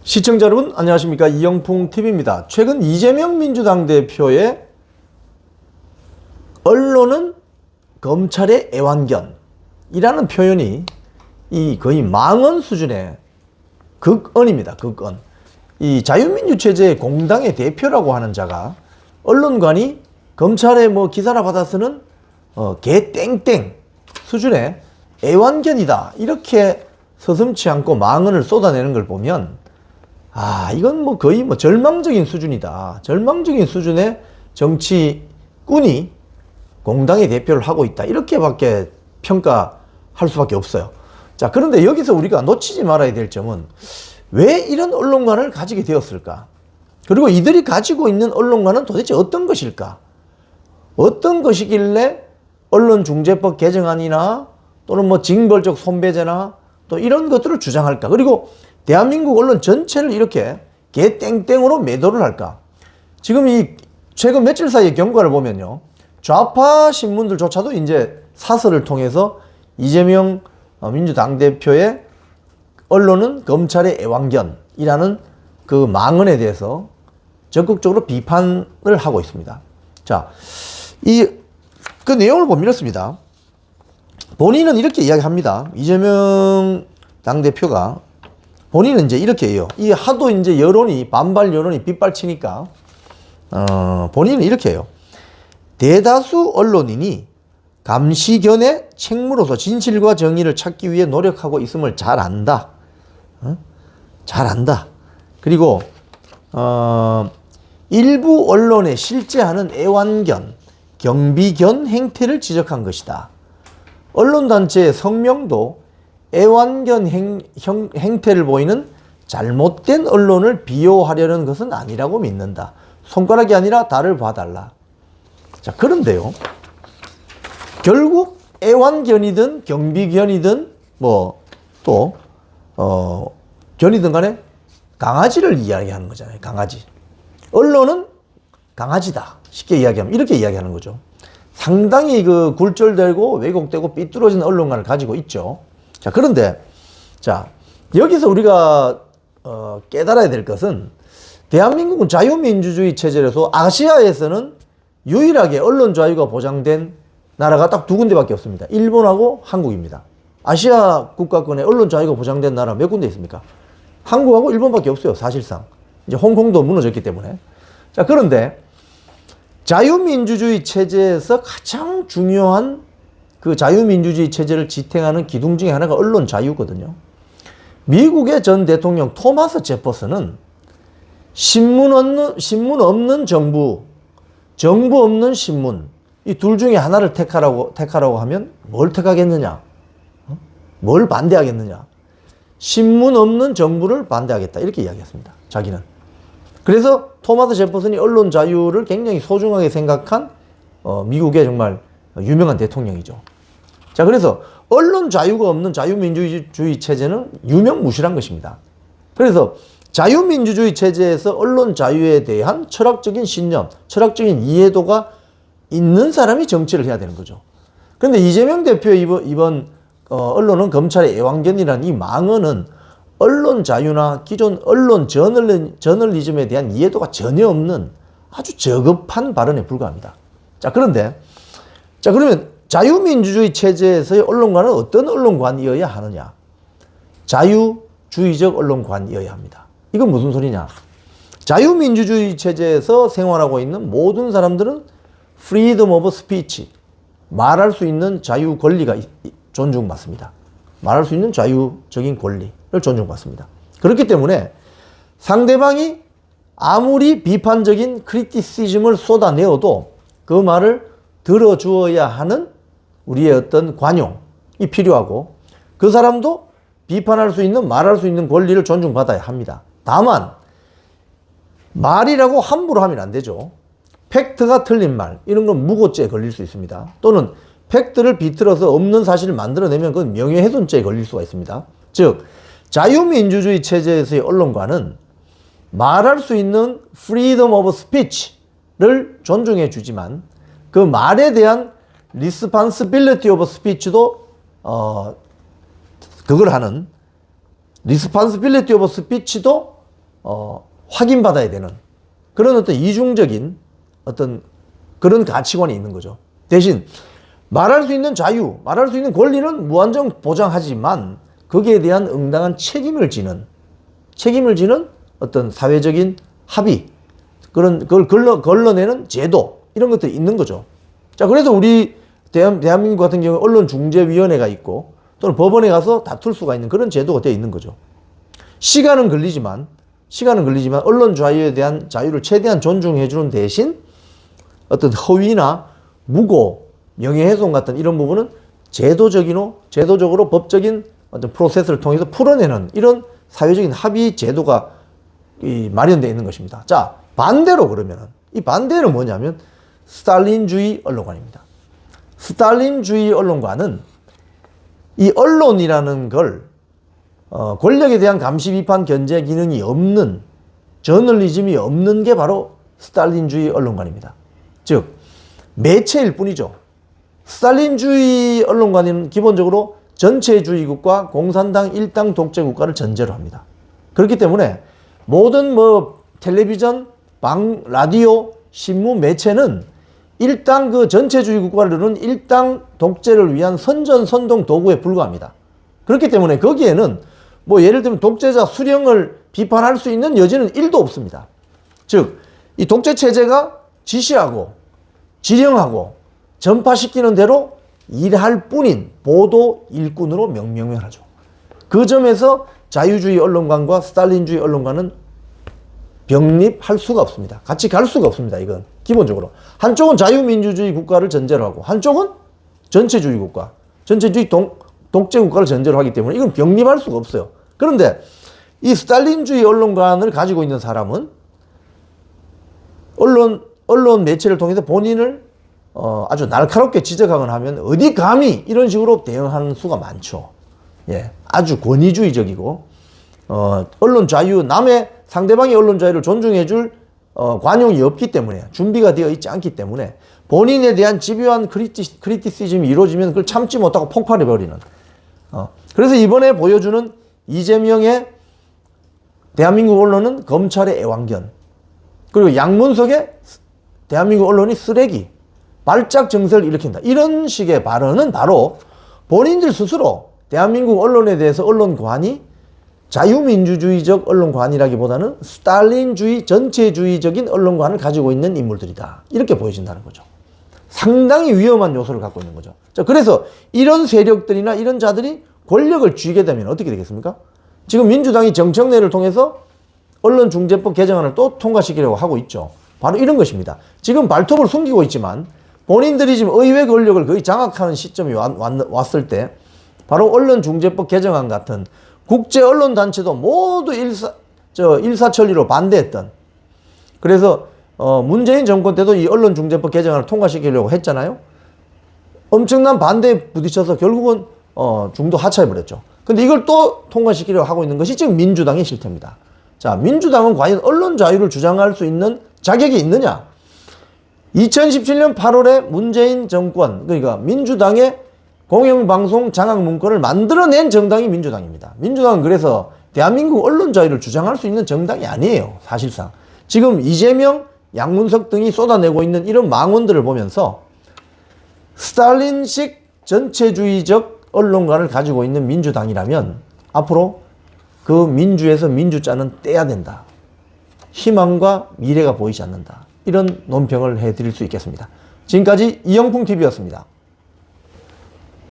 시청자 여러분 안녕하십니까, 이영풍TV입니다. 최근 이재명 민주당 대표의 언론은 검찰의 애완견이라는 표현이 거의 망언 수준의 극언입니다. 극언. 이 자유민주체제의 공당의 대표라고 하는 자가 언론관이 검찰의 기사나 받아 쓰는 개 땡땡 수준의 애완견이다, 이렇게 서슴지 않고 망언을 쏟아내는 걸 보면 이건 거의 절망적인 수준이다. 절망적인 수준의 정치꾼이 공당의 대표를 하고 있다, 이렇게밖에 평가할 수밖에 없어요. 자, 그런데 여기서 우리가 놓치지 말아야 될 점은 왜 이런 언론관을 가지게 되었을까? 그리고 이들이 가지고 있는 언론관은 도대체 어떤 것일까? 어떤 것이길래 언론중재법 개정안이나 또는 징벌적 손배제나 또 이런 것들을 주장할까? 그리고 대한민국 언론 전체를 이렇게 개땡땡으로 매도를 할까? 지금 최근 며칠 사이의 경과를 보면요, 좌파 신문들조차도 이제 사설을 통해서 이재명 민주당 대표의 언론은 검찰의 애완견이라는 그 망언에 대해서 적극적으로 비판을 하고 있습니다. 자, 그 내용을 보면 이렇습니다. 본인은 이렇게 이야기합니다. 이재명 당대표가 본인은 이제 이렇게 해요. 하도 이제 반발 여론이 빗발치니까, 본인은 이렇게 해요. 대다수 언론인이 감시견의 책무로서 진실과 정의를 찾기 위해 노력하고 있음을 잘 안다. 잘 안다. 그리고, 일부 언론에 실제하는 애완견, 경비견 행태를 지적한 것이다. 언론단체의 성명도 애완견 행태를 보이는 잘못된 언론을 비호하려는 것은 아니라고 믿는다. 손가락이 아니라 달을 봐달라. 자, 그런데요, 결국 애완견이든 경비견이든 견이든 간에 강아지를 이야기하는 거잖아요. 강아지. 언론은 강아지다, 쉽게 이야기하면 이렇게 이야기하는 거죠. 상당히 굴절되고 왜곡되고 삐뚤어진 언론관을 가지고 있죠. 자, 그런데 여기서 우리가 깨달아야 될 것은, 대한민국은 자유민주주의 체제라서 아시아에서는 유일하게 언론 자유가 보장된 나라가 딱 두 군데밖에 없습니다. 일본하고 한국입니다. 아시아 국가권에 언론 자유가 보장된 나라 몇 군데 있습니까? 한국하고 일본밖에 없어요, 사실상. 이제 홍콩도 무너졌기 때문에. 자, 그런데 자유민주주의 체제에서 가장 중요한 그 자유민주주의 체제를 지탱하는 기둥 중에 하나가 언론 자유거든요. 미국의 전 대통령 토마스 제퍼슨은 신문 없는 정부, 정부 없는 신문, 이 둘 중에 하나를 택하라고 하면 뭘 택하겠느냐? 뭘 반대하겠느냐? 신문 없는 정부를 반대하겠다, 이렇게 이야기했습니다, 자기는. 그래서 토마스 제퍼슨이 언론 자유를 굉장히 소중하게 생각한 미국의 정말 유명한 대통령이죠. 자, 그래서 언론 자유가 없는 자유민주주의 체제는 유명무실한 것입니다. 그래서 자유민주주의 체제에서 언론 자유에 대한 철학적인 신념, 철학적인 이해도가 있는 사람이 정치를 해야 되는 거죠. 그런데 이재명 대표의 이번 언론은 검찰의 애완견이라는 이 망언은 언론 자유나 기존 언론 저널리즘에 대한 이해도가 전혀 없는 아주 저급한 발언에 불과합니다. 자, 그러면 자유민주주의 체제에서의 언론관은 어떤 언론관이어야 하느냐? 자유주의적 언론관이어야 합니다. 이건 무슨 소리냐? 자유민주주의 체제에서 생활하고 있는 모든 사람들은 freedom of speech, 말할 수 있는 자유 권리가 존중받습니다. 말할 수 있는 자유적인 권리를 존중받습니다. 그렇기 때문에 상대방이 아무리 비판적인 크리티시즘을 쏟아내어도 그 말을 들어주어야 하는 우리의 어떤 관용이 필요하고, 그 사람도 비판할 수 있는, 말할 수 있는 권리를 존중받아야 합니다. 다만 말이라고 함부로 하면 안 되죠. 팩트가 틀린 말, 이런 건 무고죄에 걸릴 수 있습니다. 또는 팩트를 비틀어서 없는 사실을 만들어내면 그건 명예훼손죄에 걸릴 수가 있습니다. 즉, 자유민주주의 체제에서의 언론관은 말할 수 있는 freedom of speech를 존중해 주지만 그 말에 대한 responsibility of speech도 그걸 하는 responsibility of speech도 확인받아야 되는 그런 어떤 이중적인 어떤 그런 가치관이 있는 거죠. 대신 말할 수 있는 자유, 말할 수 있는 권리는 무한정 보장하지만 거기에 대한 응당한 책임을 지는 어떤 사회적인 합의, 그걸 걸러내는 제도, 이런 것들이 있는 거죠. 자, 그래서 우리 대한민국 같은 경우 언론중재위원회가 있고 또는 법원에 가서 다툴 수가 있는 그런 제도가 되어 있는 거죠. 시간은 걸리지만 언론 자유에 대한 자유를 최대한 존중해주는 대신 어떤 허위나 무고, 명예훼손 같은 이런 부분은 제도적으로 법적인 어떤 프로세스를 통해서 풀어내는 이런 사회적인 합의 제도가 마련되어 있는 것입니다. 자, 반대로 그러면은 이 반대는 뭐냐면 스탈린주의 언론관입니다. 스탈린주의 언론관은 이 언론이라는 걸 권력에 대한 감시, 비판, 견제 기능이 없는, 저널리즘이 없는 게 바로 스탈린주의 언론관입니다. 즉 매체일 뿐이죠. 스탈린주의 언론관은 기본적으로 전체주의국가, 공산당 일당 독재 국가를 전제로 합니다. 그렇기 때문에 모든 텔레비전, 라디오, 신문, 매체는 일당 그 전체주의 국가를 이루는 일당 독재를 위한 선전, 선동 도구에 불과합니다. 그렇기 때문에 거기에는 예를 들면 독재자 수령을 비판할 수 있는 여지는 1도 없습니다. 즉, 이 독재 체제가 지시하고 지령하고 전파시키는 대로 일할 뿐인 보도 일꾼으로 명명하죠. 그 점에서 자유주의 언론관과 스탈린주의 언론관은 병립할 수가 없습니다. 같이 갈 수가 없습니다. 이건 기본적으로 한쪽은 자유민주주의 국가를 전제로 하고 한쪽은 전체주의 국가, 전체주의 독재 국가를 전제로 하기 때문에 이건 병립할 수가 없어요. 그런데 이 스탈린주의 언론관을 가지고 있는 사람은 언론 매체를 통해서 본인을 아주 날카롭게 지적하거나 하면 어디 감히 이런 식으로 대응하는 수가 많죠. 예, 아주 권위주의적이고 언론 자유, 상대방의 언론 자유를 존중해줄 관용이 없기 때문에, 준비가 되어 있지 않기 때문에 본인에 대한 집요한 크리티시즘이 이루어지면 그걸 참지 못하고 폭발해버리는. 그래서 이번에 보여주는 이재명의 대한민국 언론은 검찰의 애완견, 그리고 양문석의 대한민국 언론이 쓰레기, 발작 정세를 일으킨다, 이런 식의 발언은 바로 본인들 스스로 대한민국 언론에 대해서 언론관이 자유민주주의적 언론관이라기보다는 스탈린주의 전체주의적인 언론관을 가지고 있는 인물들이다, 이렇게 보여진다는 거죠. 상당히 위험한 요소를 갖고 있는 거죠. 자, 그래서 이런 세력들이나 이런 자들이 권력을 쥐게 되면 어떻게 되겠습니까? 지금 민주당이 정청래를 통해서 언론중재법 개정안을 또 통과시키려고 하고 있죠. 바로 이런 것입니다. 지금 발톱을 숨기고 있지만 본인들이 지금 의회 권력을 거의 장악하는 시점이 왔을 때 바로 언론중재법 개정안 같은 국제 언론단체도 모두 일사천리로 반대했던, 그래서 문재인 정권 때도 이 언론중재법 개정안을 통과시키려고 했잖아요. 엄청난 반대에 부딪혀서 결국은 중도 하차해버렸죠. 근데 이걸 또 통과시키려고 하고 있는 것이 지금 민주당의 실태입니다. 자, 민주당은 과연 언론 자유를 주장할 수 있는 자격이 있느냐? 2017년 8월에 문재인 정권, 그러니까 민주당의 공영방송 장악 문건을 만들어낸 정당이 민주당입니다. 민주당은 그래서 대한민국 언론 자유를 주장할 수 있는 정당이 아니에요, 사실상. 지금 이재명, 양문석 등이 쏟아내고 있는 이런 망언들을 보면서 스탈린식 전체주의적 언론관을 가지고 있는 민주당이라면 앞으로 그 민주에서 민주자는 떼야 된다, 희망과 미래가 보이지 않는다, 이런 논평을 해드릴 수 있겠습니다. 지금까지 이영풍TV였습니다.